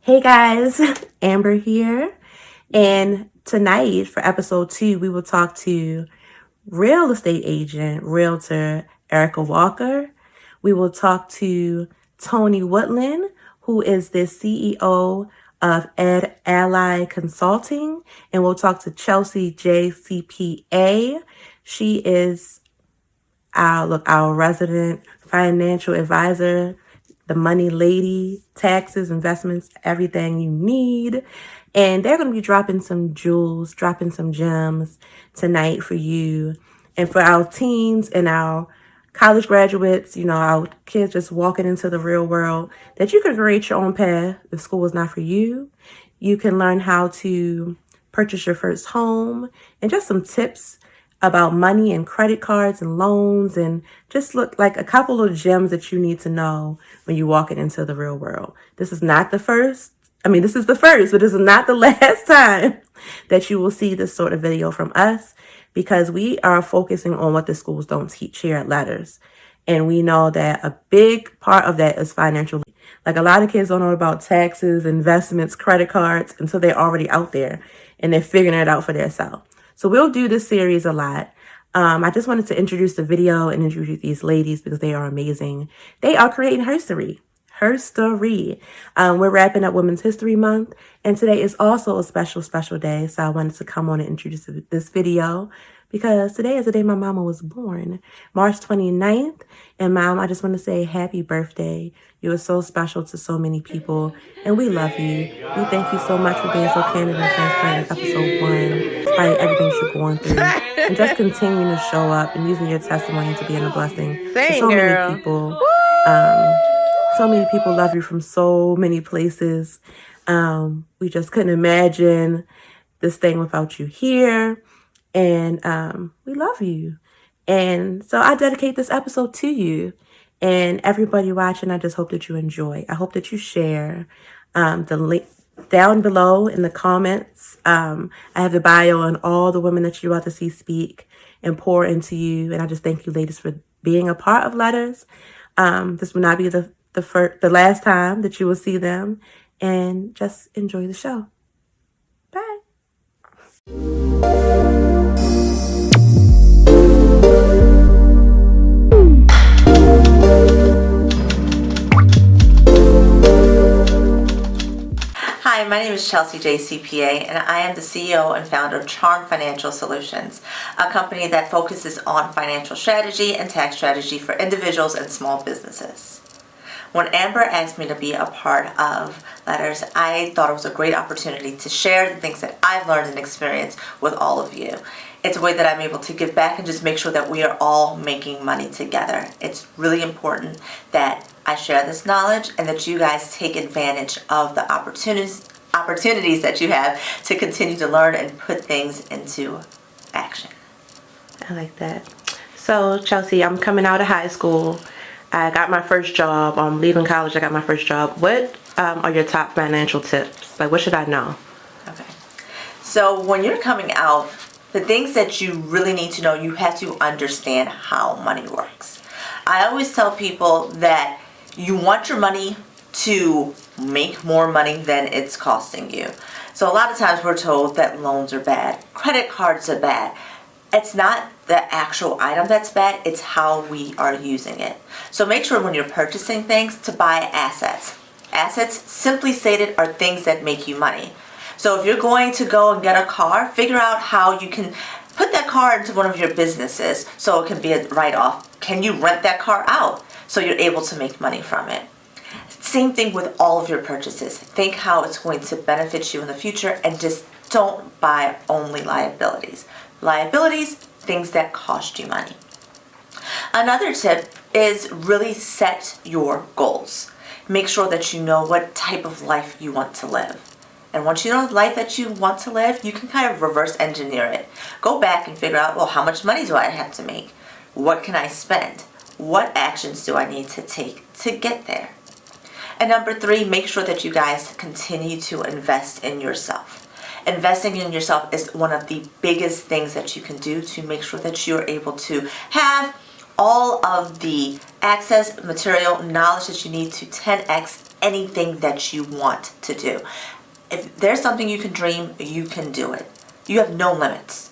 Hey guys, Amber here. And tonight for episode 2, we will talk to real estate agent, realtor Erika Walker. We will talk to Toni Woodlon, who is the CEO of EdAlly Consulting. And we'll talk to Chelsea JCPA. She is our resident financial advisor, the money lady, taxes, investments, everything you need. And they're going to be dropping some jewels, dropping some gems tonight for you and for our teens and our college graduates, our kids just walking into the real world, that you can create your own path if school is not for you. You can learn how to purchase your first home and just some tips about money and credit cards and loans, and just look like a couple of gems that you need to know when you're walking into the real world. This is not the first. This is the first, but this is not the last time that you will see this sort of video from us, because we are focusing on what the schools don't teach here at Letters. And we know that a big part of that is financial. Like, a lot of kids don't know about taxes, investments, credit cards until they're already out there and they're figuring it out for themselves. So we'll do this series a lot. I just wanted to introduce the video and introduce these ladies because they are amazing. They are creating history. We're wrapping up Women's History Month, and today is also a special, special day. So I wanted to come on and introduce this video because today is the day my mama was born, March 29th. And Mom, I just want to say happy birthday. You are so special to so many people, and we love you. We thank you so much for being so candid and transparent in episode 1, despite everything you're going through, and just continuing to show up and using your testimony to being a blessing to so many people. So many people love you from so many places. We just couldn't imagine this thing without you here. And we love you. And so I dedicate this episode to you. And everybody watching, I just hope that you enjoy. I hope that you share the link down below in the comments. I have the bio on all the women that you're about to see speak and pour into you. And I just thank you, ladies, for being a part of Letters. This will not be the last time that you will see them. And just enjoy the show. Bye. Hi, my name is Chelsea JCPA, and I am the CEO and founder of Charm Financial Solutions, a company that focuses on financial strategy and tax strategy for individuals and small businesses. When Amber asked me to be a part of Letters, I thought it was a great opportunity to share the things that I've learned and experienced with all of you. It's a way that I'm able to give back and just make sure that we are all making money together. It's really important that I share this knowledge and that you guys take advantage of the opportunities that you have to continue to learn and put things into action. I like that. So, Chelsea, I'm coming out of high school. I got my first job. I'm leaving college. I got my first job. What are your top financial tips? Like, what should I know? Okay. So when you're coming out, the things that you really need to know, you have to understand how money works. I always tell people that you want your money to make more money than it's costing you. So a lot of times we're told that loans are bad, credit cards are bad. It's not the actual item that's bad, it's how we are using it. So make sure when you're purchasing things to buy assets. Assets, simply stated, are things that make you money. So if you're going to go and get a car, figure out how you can put that car into one of your businesses so it can be a write-off. Can you rent that car out so you're able to make money from it? Same thing with all of your purchases. Think how it's going to benefit you in the future, and just don't buy only liabilities. Liabilities, things that cost you money. Another tip is really set your goals. Make sure that you know what type of life you want to live. And once you know the life that you want to live, you can kind of reverse engineer it. Go back and figure out, well, how much money do I have to make? What can I spend? What actions do I need to take to get there? And number 3, make sure that you guys continue to invest in yourself. Investing in yourself is one of the biggest things that you can do to make sure that you're able to have all of the access, material, knowledge that you need to 10x anything that you want to do. If there's something you can dream, you can do it. You have no limits,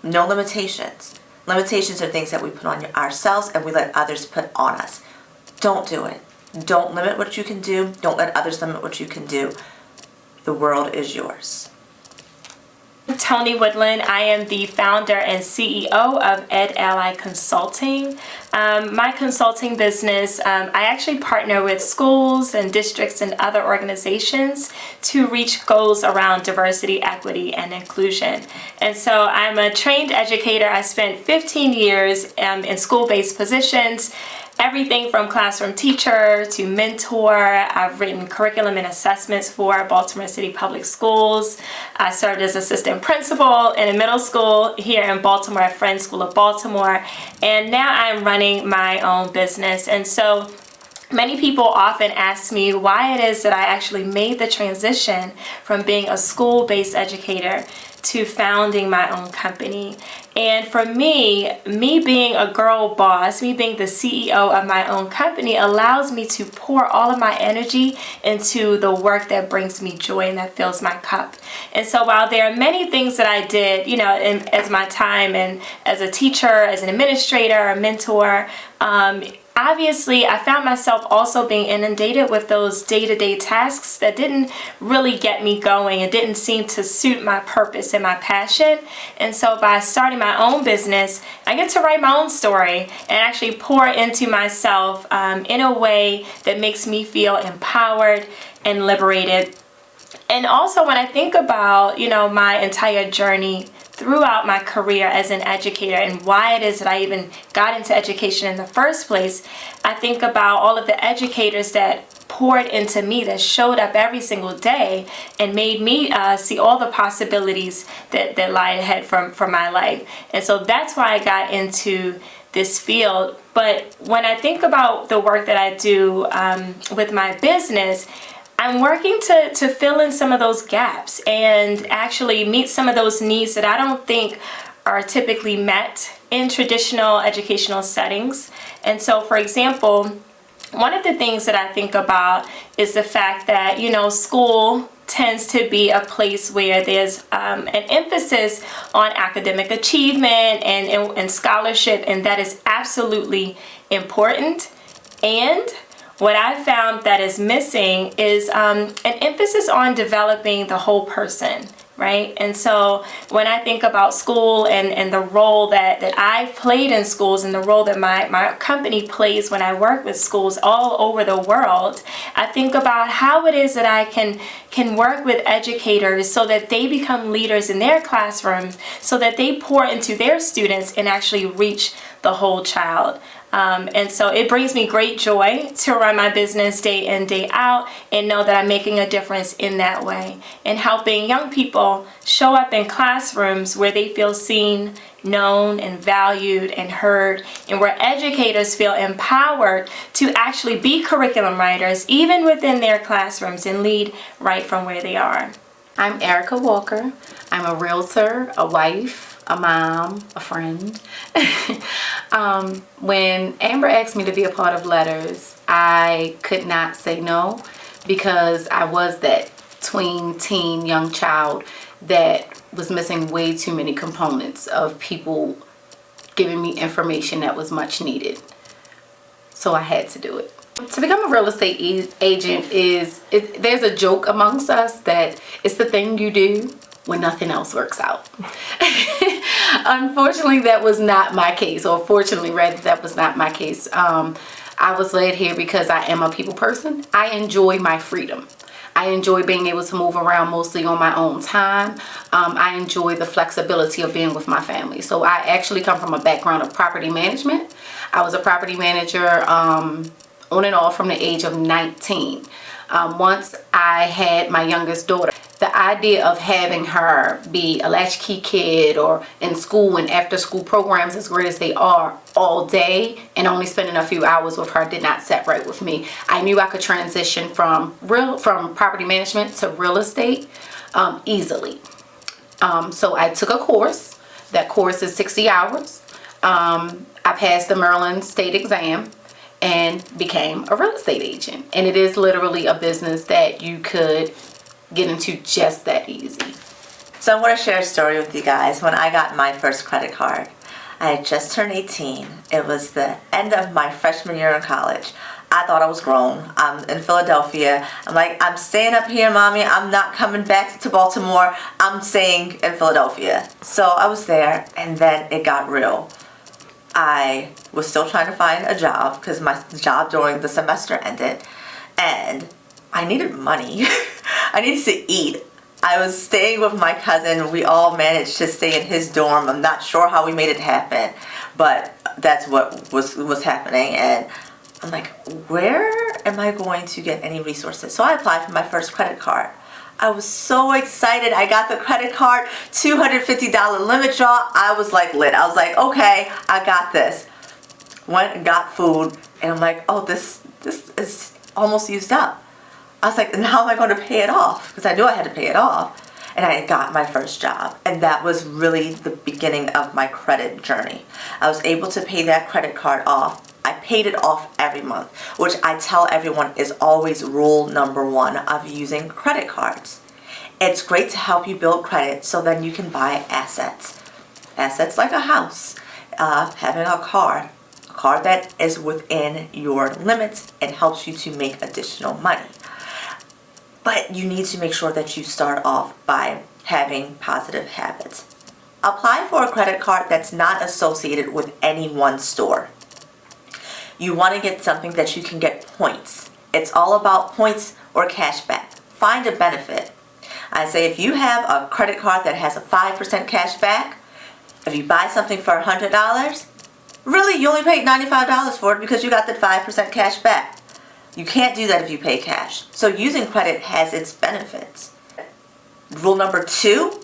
no limitations. Limitations are things that we put on ourselves and we let others put on us. Don't do it. Don't limit what you can do. Don't let others limit what you can do. The world is yours. Toni Woodlon. I am the founder and CEO of EdAlly Consulting. My consulting business, I actually partner with schools and districts and other organizations to reach goals around diversity, equity, and inclusion. And so I'm a trained educator. I spent 15 years in school-based positions. Everything from classroom teacher to mentor. I've written curriculum and assessments for Baltimore City Public Schools. I served as assistant principal in a middle school here in Baltimore at Friends School of Baltimore. And now I'm running my own business. And so many people often ask me why it is that I actually made the transition from being a school-based educator to founding my own company. And for me being a girl boss, me being the CEO of my own company allows me to pour all of my energy into the work that brings me joy and that fills my cup. And so while there are many things that I did, as my time and as a teacher, as an administrator, a mentor, obviously, I found myself also being inundated with those day-to-day tasks that didn't really get me going. It didn't seem to suit my purpose and my passion. And so by starting my own business, I get to write my own story and actually pour into myself in a way that makes me feel empowered and liberated. And also when I think about, my entire journey throughout my career as an educator and why it is that I even got into education in the first place, I think about all of the educators that poured into me, that showed up every single day and made me see all the possibilities that lie ahead for my life. And so that's why I got into this field. But when I think about the work that I do with my business, I'm working to fill in some of those gaps and actually meet some of those needs that I don't think are typically met in traditional educational settings. And so, for example, one of the things that I think about is the fact that, school tends to be a place where there's an emphasis on academic achievement and scholarship, and that is absolutely important. And what I've found that is missing is an emphasis on developing the whole person, right? And so when I think about school and the role that I've played in schools and the role that my company plays when I work with schools all over the world, I think about how it is that I can work with educators so that they become leaders in their classrooms, so that they pour into their students and actually reach the whole child. And so it brings me great joy to run my business day in, day out, and know that I'm making a difference in that way and helping young people show up in classrooms where they feel seen, known, and valued and heard, and where educators feel empowered to actually be curriculum writers even within their classrooms and lead right from where they are. I'm Erika Walker. I'm a realtor, a wife, a mom, a friend. When Amber asked me to be a part of Letters, I could not say no, because I was that tween, teen, young child that was missing way too many components of people giving me information that was much needed. So I had to do it. To become a real estate agent there's a joke amongst us that it's the thing you do when nothing else works out. Unfortunately, that was not my case, or fortunately, rather, that was not my case. I was led here because I am a people person. I enjoy my freedom. I enjoy being able to move around mostly on my own time. I enjoy the flexibility of being with my family. So I actually come from a background of property management. I was a property manager on and off from the age of 19. Once I had my youngest daughter, the idea of having her be a latchkey kid or in school and after school programs, as great as they are, all day and only spending a few hours with her did not set right with me. I knew I could transition from property management to real estate easily. So I took a course. That course is 60 hours. I passed the Maryland state exam. and became a real estate agent. And it is literally a business that you could get into just that easy. So I want to share a story with you guys. When I got my first credit card, I had just turned 18. It was the end of my freshman year in college. I thought I was grown. I'm in Philadelphia. I'm like, I'm staying up here, Mommy. I'm not coming back to Baltimore. I'm staying in Philadelphia. So I was there, and then it got real. I was still trying to find a job because my job during the semester ended, and I needed money. I needed to eat. I was staying with my cousin. We all managed to stay in his dorm. I'm not sure how we made it happen, but that's what was happening. And I'm like, where am I going to get any resources? So I applied for my first credit card. I was so excited. I got the credit card, $250 limit draw. I was like lit. I was like, okay, I got this. Went and got food, and I'm like, oh, this is almost used up. I was like, and how am I going to pay it off? Because I knew I had to pay it off. And I got my first job. And that was really the beginning of my credit journey. I was able to pay that credit card off. I paid it off every month, which I tell everyone is always rule number one of using credit cards. It's great to help you build credit so then you can buy assets. Assets like a house, having a car that is within your limits and helps you to make additional money. But you need to make sure that you start off by having positive habits. Apply for a credit card that's not associated with any one store. You want to get something that you can get points. It's all about points or cash back. Find a benefit. I say if you have a credit card that has a 5% cash back, if you buy something for $100, really you only paid $95 for it because you got that 5% cash back. You can't do that if you pay cash. So using credit has its benefits. Rule number 2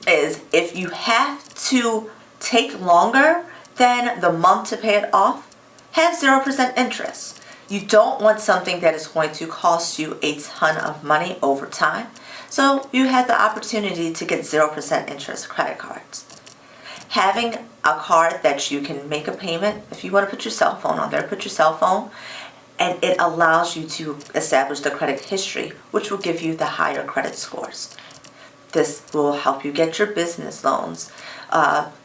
is if you have to take longer than the month to pay it off, have 0% interest. You don't want something that is going to cost you a ton of money over time. So you have the opportunity to get 0% interest credit cards. Having a card that you can make a payment, if you want to put your cell phone on there, put your cell phone, and it allows you to establish the credit history, which will give you the higher credit scores. This will help you get your business loans.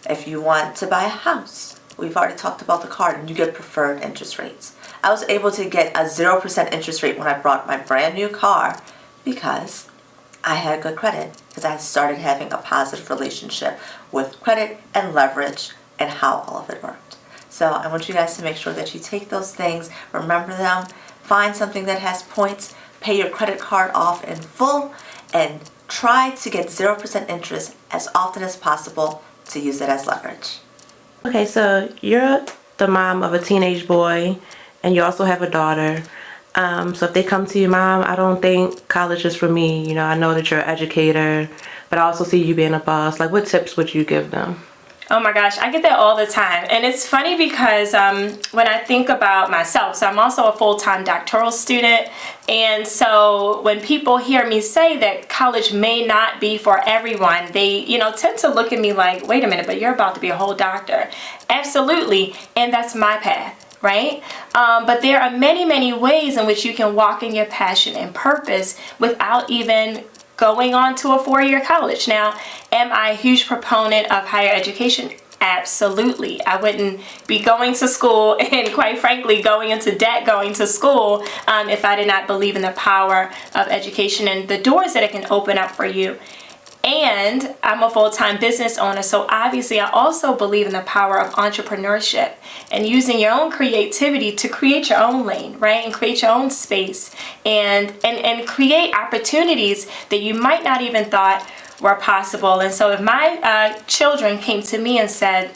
If you want to buy a house, we've already talked about the card, and you get preferred interest rates. I was able to get a 0% interest rate when I bought my brand new car because I had good credit, because I started having a positive relationship with credit and leverage and how all of it worked. So I want you guys to make sure that you take those things, remember them, find something that has points, pay your credit card off in full, and try to get 0% interest as often as possible to use it as leverage. Okay, so you're the mom of a teenage boy, and you also have a daughter. So if they come to you, Mom, I don't think college is for me. You know, I know that you're an educator, but I also see you being a boss. Like, what tips would you give them? Oh my gosh, I get that all the time. And it's funny because when I think about myself, so I'm also a full-time doctoral student. And so when people hear me say that college may not be for everyone, they, tend to look at me like, wait a minute, but you're about to be a whole doctor. Absolutely. And that's my path. Right? But there are many, many ways in which you can walk in your passion and purpose without even going on to a 4-year college. Now, am I a huge proponent of higher education? Absolutely. I wouldn't be going to school and, quite frankly, going into debt going to school if I did not believe in the power of education and the doors that it can open up for you. And I'm a full-time business owner, so obviously I also believe in the power of entrepreneurship and using your own creativity to create your own lane, right? And create your own space and create opportunities that you might not even thought were possible. And so if my children came to me and said,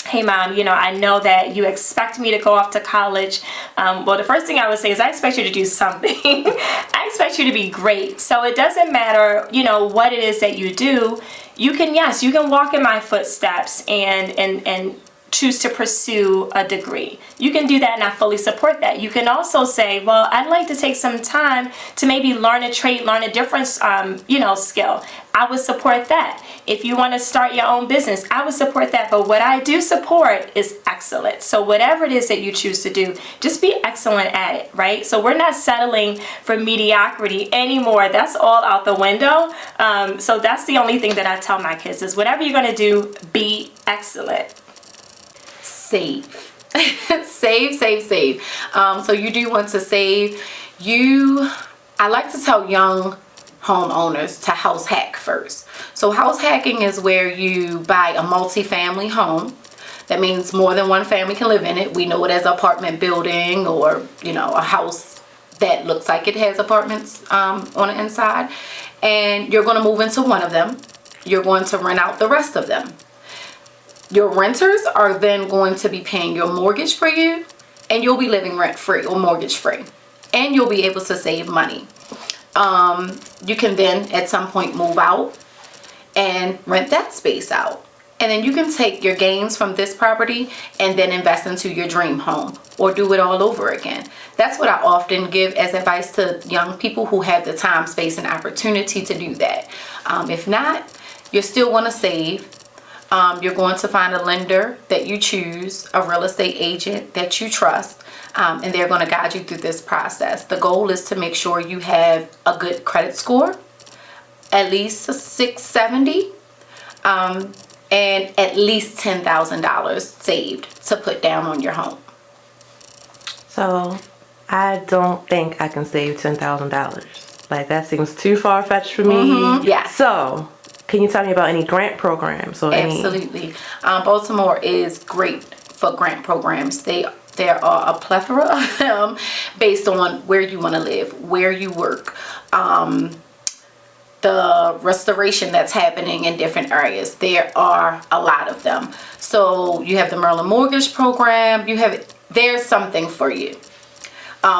hey Mom, I know that you expect me to go off to college. Well, the first thing I would say is I expect you to do something. I expect you to be great. So it doesn't matter, what it is that you do. You can walk in my footsteps and choose to pursue a degree. You can do that, and I fully support that. You can also say, well, I'd like to take some time to maybe learn a trade, learn a different, skill. I would support that. If you want to start your own business, I would support that. But what I do support is excellence. So whatever it is that you choose to do, just be excellent at it, right? So we're not settling for mediocrity anymore. That's all out the window. So that's the only thing that I tell my kids is whatever you're going to do, be excellent. Save. save. So you do want to save. I like to tell young homeowners to house hack first. So house hacking is where you buy a multi-family home. That means more than one family can live in it. We know it as an apartment building, or a house that looks like it has apartments on the inside. And you're going to move into one of them. You're going to rent out the rest of them. Your renters are then going to be paying your mortgage for you, and you'll be living rent-free or mortgage-free. And you'll be able to save money. You can then at some point move out and rent that space out. And then you can take your gains from this property and then invest into your dream home, or do it all over again. That's what I often give as advice to young people who have the time, space, and opportunity to do that. If not, you still want to save. You're going to find a lender that you choose, a real estate agent that you trust, and they're going to guide you through this process. The goal is to make sure you have a good credit score, at least a 670, and at least $10,000 saved to put down on your home. So I don't think I can save $10,000. Like, that seems too far-fetched for me. Yeah. So can you tell me about any grant programs or Absolutely. Baltimore is great for grant programs. There are a plethora of them based on where you want to live, where you work, the restoration that's happening in different areas. There are a lot of them. So you have the Maryland Mortgage Program. There's something for you.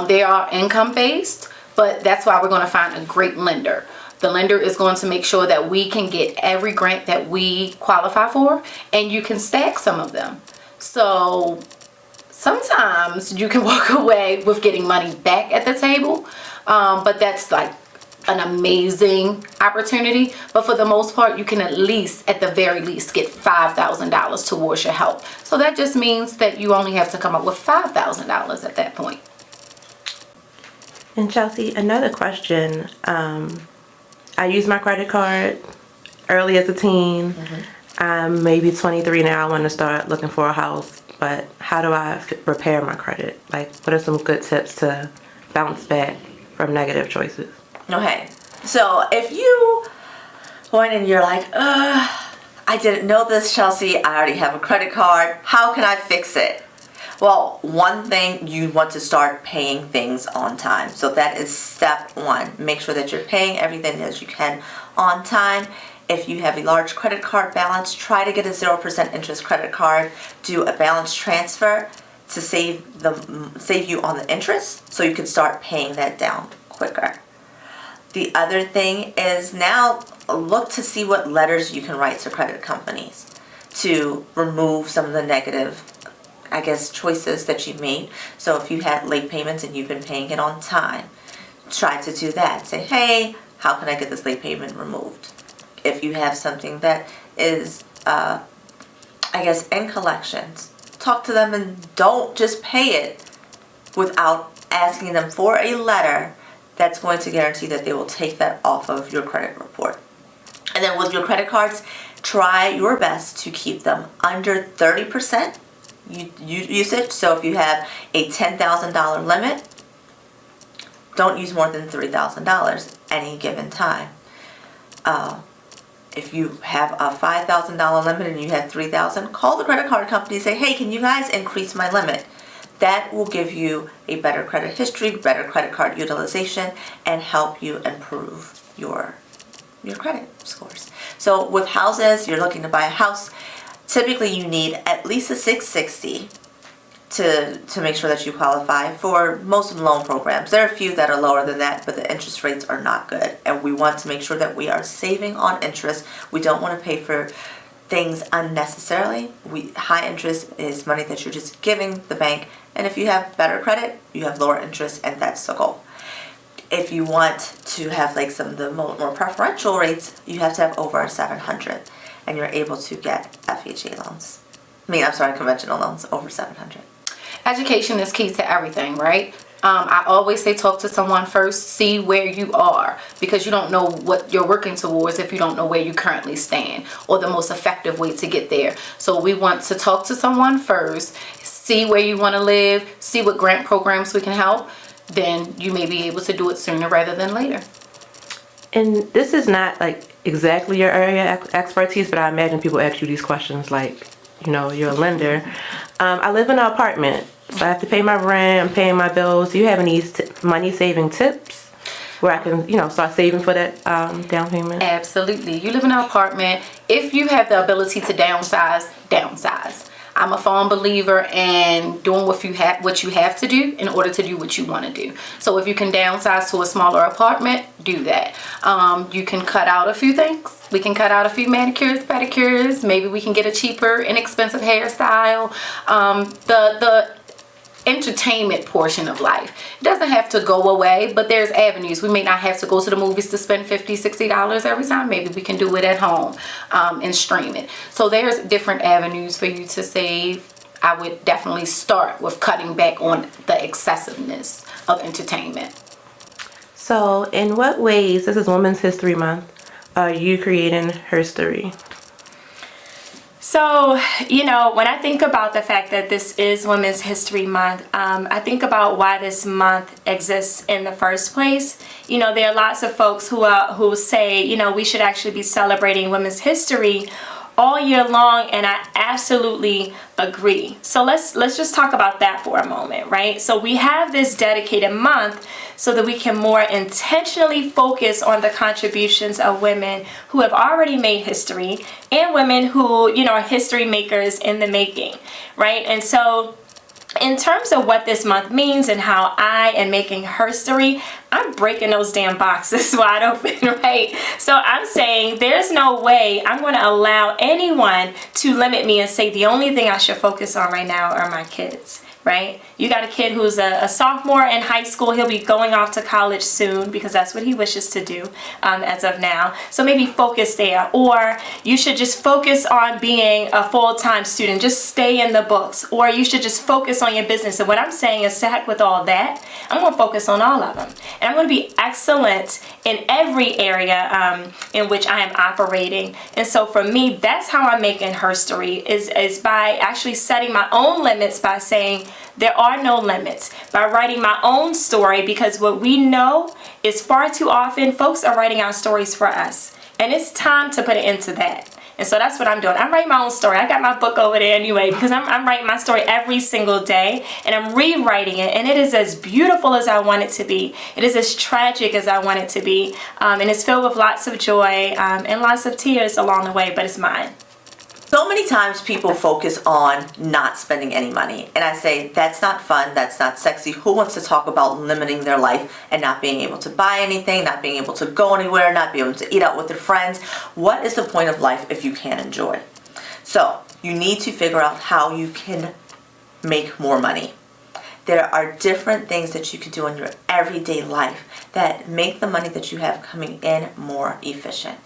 They are income based, but that's why we're going to find a great lender. The lender is going to make sure that we can get every grant that we qualify for, and you can stack some of them. So sometimes you can walk away with getting money back at the table, but that's like an amazing opportunity. But for the most part, you can at the very least, get $5,000 towards your help. So that just means that you only have to come up with $5,000 at that point. And Chelsea, another question. I use my credit card early as a teen. I'm maybe 23 now. I want to start looking for a house. But how do I repair my credit? Like, what are some good tips to bounce back from negative choices? Okay, so if you went and you're like, I didn't know this, Chelsea. I already have a credit card. How can I fix it? Well, one thing, you want to start paying things on time. So that is step one. Make sure that you're paying everything as you can on time. If you have a large credit card balance, try to get a 0% interest credit card. Do a balance transfer to save you on the interest, so you can start paying that down quicker. The other thing is, now look to see what letters you can write to credit companies to remove some of the negative, choices that you made. So if you had late payments and you've been paying it on time, try to do that. Say, hey, how can I get this late payment removed? If you have something that is, in collections, talk to them and don't just pay it without asking them for a letter that's going to guarantee that they will take that off of your credit report. And then with your credit cards, try your best to keep them under 30% usage. So if you have a $10,000 limit, don't use more than $3,000 any given time. If you have a $5,000 limit and you have $3,000, call the credit card company and say, hey, can you guys increase my limit? That will give you a better credit history, better credit card utilization, and help you improve your credit scores. So with houses, you're looking to buy a house, typically you need at least a 660 to make sure that you qualify for most of the loan programs. There are a few that are lower than that, but the interest rates are not good. And we want to make sure that we are saving on interest. We don't want to pay for things unnecessarily. High interest is money that you're just giving the bank, and if you have better credit, you have lower interest, and that's the goal. If you want to have like some of the more preferential rates, you have to have over 700, and you're able to get FHA loans. Conventional loans over 700. Education is key to everything, right? I always say talk to someone first, see where you are, because you don't know what you're working towards if you don't know where you currently stand or the most effective way to get there. So we want to talk to someone first, see where you want to live, see what grant programs we can help. Then you may be able to do it sooner rather than later. And this is not like exactly your area of expertise, but I imagine people ask you these questions like, you're a lender. I live in an apartment, so I have to pay my rent, I'm paying my bills. Do you have any money saving tips where I can, start saving for that down payment? Absolutely. You live in an apartment. If you have the ability to downsize, downsize. I'm a firm believer in doing what you have to do in order to do what you want to do. So if you can downsize to a smaller apartment, do that. You can cut out a few things. We can cut out a few manicures, pedicures. Maybe we can get a cheaper, inexpensive hairstyle. The entertainment portion of life, it doesn't have to go away, but there's avenues. We may not have to go to the movies to spend $50-$60 every time. Maybe we can do it at home and stream it. So there's different avenues for you to save. I would definitely start with cutting back on the excessiveness of entertainment. So in what ways, this is Women's History Month, are you creating history? So, when I think about the fact that this is Women's History Month, I think about why this month exists in the first place. There are lots of folks who say, we should actually be celebrating women's history all year long, and I absolutely agree. So let's just talk about that for a moment, right? So we have this dedicated month so that we can more intentionally focus on the contributions of women who have already made history and women who, are history makers in the making, right? And so in terms of what this month means and how I am making history, I'm breaking those damn boxes wide open, right? So I'm saying there's no way I'm going to allow anyone to limit me and say the only thing I should focus on right now are my kids, right? You got a kid who's a sophomore in high school. He'll be going off to college soon because that's what he wishes to do as of now. So maybe focus there. Or you should just focus on being a full-time student. Just stay in the books. Or you should just focus on your business. And what I'm saying is, to heck with all that. I'm going to focus on all of them. And I'm going to be excellent in every area in which I am operating. And so for me, that's how I'm making history, is by actually setting my own limits, by saying there are no limits, by writing my own story, because what we know is far too often folks are writing our stories for us. And it's time to put an end to that. And so that's what I'm doing. I'm writing my own story. I got my book over there anyway, because I'm writing my story every single day, and I'm rewriting it, and it is as beautiful as I want it to be. It is as tragic as I want it to be, and it's filled with lots of joy and lots of tears along the way, but it's mine. So many times people focus on not spending any money, and I say that's not fun, that's not sexy. Who wants to talk about limiting their life and not being able to buy anything, not being able to go anywhere, not being able to eat out with their friends? What is the point of life if you can't enjoy? So you need to figure out how you can make more money. There are different things that you can do in your everyday life that make the money that you have coming in more efficient.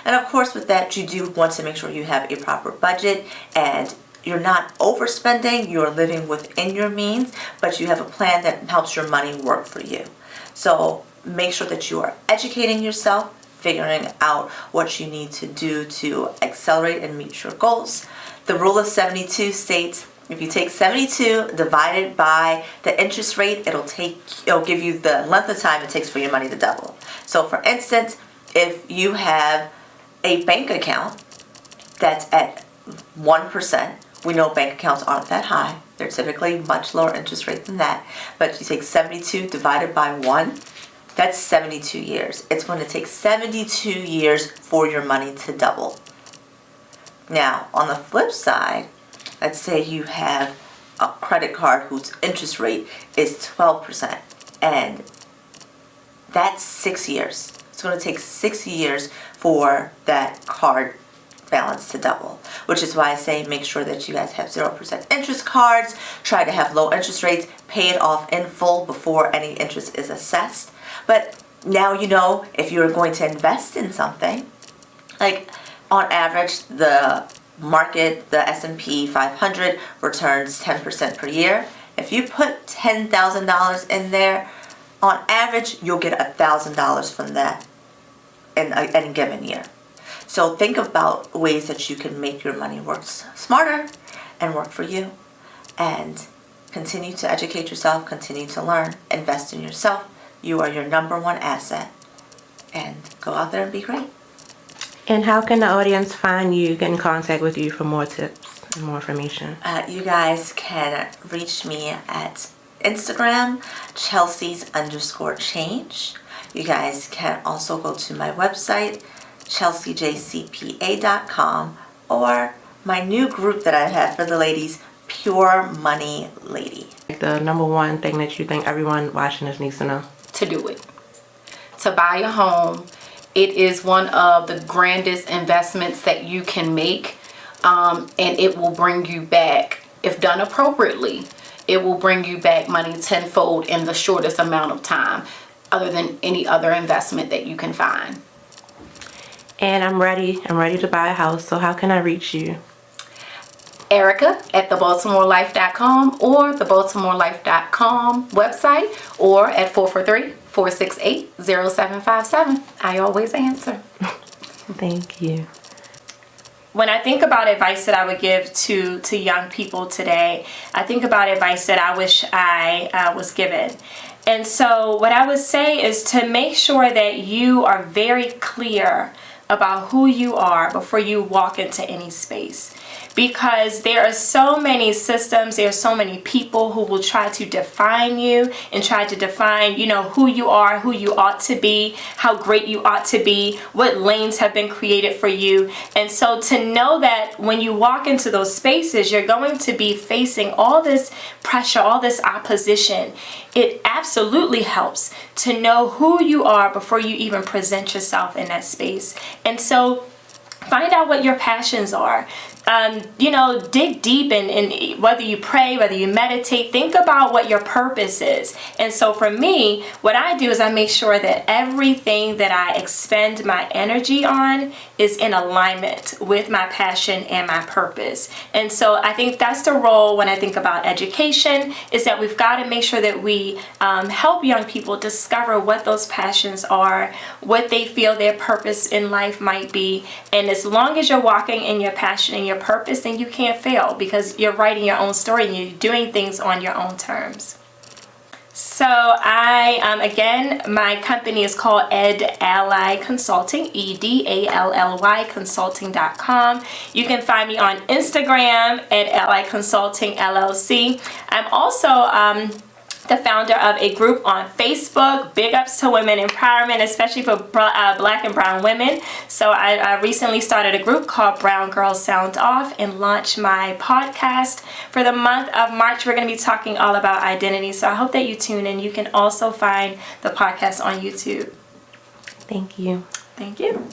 And of course, with that, you do want to make sure you have a proper budget and you're not overspending, you're living within your means, but you have a plan that helps your money work for you. So make sure that you are educating yourself, figuring out what you need to do to accelerate and meet your goals. The rule of 72 states, if you take 72 divided by the interest rate, it'll give you the length of time it takes for your money to double. So for instance, if you have a bank account that's at 1%. We know bank accounts aren't that high. They're typically much lower interest rate than that. But you take 72 divided by 1, that's 72 years. It's going to take 72 years for your money to double. Now, on the flip side, let's say you have a credit card whose interest rate is 12%, and that's 6 years. It's going to take 6 years for that card balance to double, which is why I say make sure that you guys have 0% interest cards, try to have low interest rates, pay it off in full before any interest is assessed. But now you know if you're going to invest in something, like on average, the market, the S&P 500 returns 10% per year. If you put $10,000 in there, on average, you'll get $1,000 from that in any given year. So think about ways that you can make your money work smarter and work for you. And continue to educate yourself, continue to learn, invest in yourself. You are your number one asset. And go out there and be great. And how can the audience find you, get in contact with you for more tips and more information? You guys can reach me at Instagram, Chelsea's_change. You guys can also go to my website, chelseajcpa.com, or my new group that I have for the ladies, Pure Money Lady. The number one thing that you think everyone watching this needs to know? To do it. To buy a home. It is one of the grandest investments that you can make, and it will bring you back, if done appropriately, it will bring you back money tenfold in the shortest amount of time, other than any other investment that you can find. And I'm ready to buy a house, so how can I reach you? Erika at thebaltimorelife.com or the baltimorelife.com website, or at 443-468-0757. I always answer. Thank you. When I think about advice that I would give to young people today, I think about advice that I wish I was given. And so what I would say is to make sure that you are very clear about who you are before you walk into any space. Because there are so many systems, there are so many people who will try to define you and try to define, who you are, who you ought to be, how great you ought to be, what lanes have been created for you. And so to know that when you walk into those spaces, you're going to be facing all this pressure, all this opposition. It absolutely helps to know who you are before you even present yourself in that space. And so find out what your passions are. Dig deep in whether you pray, whether you meditate, think about what your purpose is. And so for me, what I do is I make sure that everything that I expend my energy on is in alignment with my passion and my purpose. And so I think that's the role when I think about education, is that we've got to make sure that we help young people discover what those passions are, what they feel their purpose in life might be. And as long as you're walking in your passion and your purpose, then you can't fail, because you're writing your own story and you're doing things on your own terms. So again, my company is called EdAlly Consulting, EdAlly Consulting.com. You can find me on Instagram at EdAlly Consulting LLC. I'm also the founder of a group on Facebook, Big Ups to Women Empowerment, especially for Black and brown women. So I recently started a group called Brown Girls Sound Off and launched my podcast. For the month of March, we're going to be talking all about identity. So I hope that you tune in. You can also find the podcast on YouTube. Thank you. Thank you.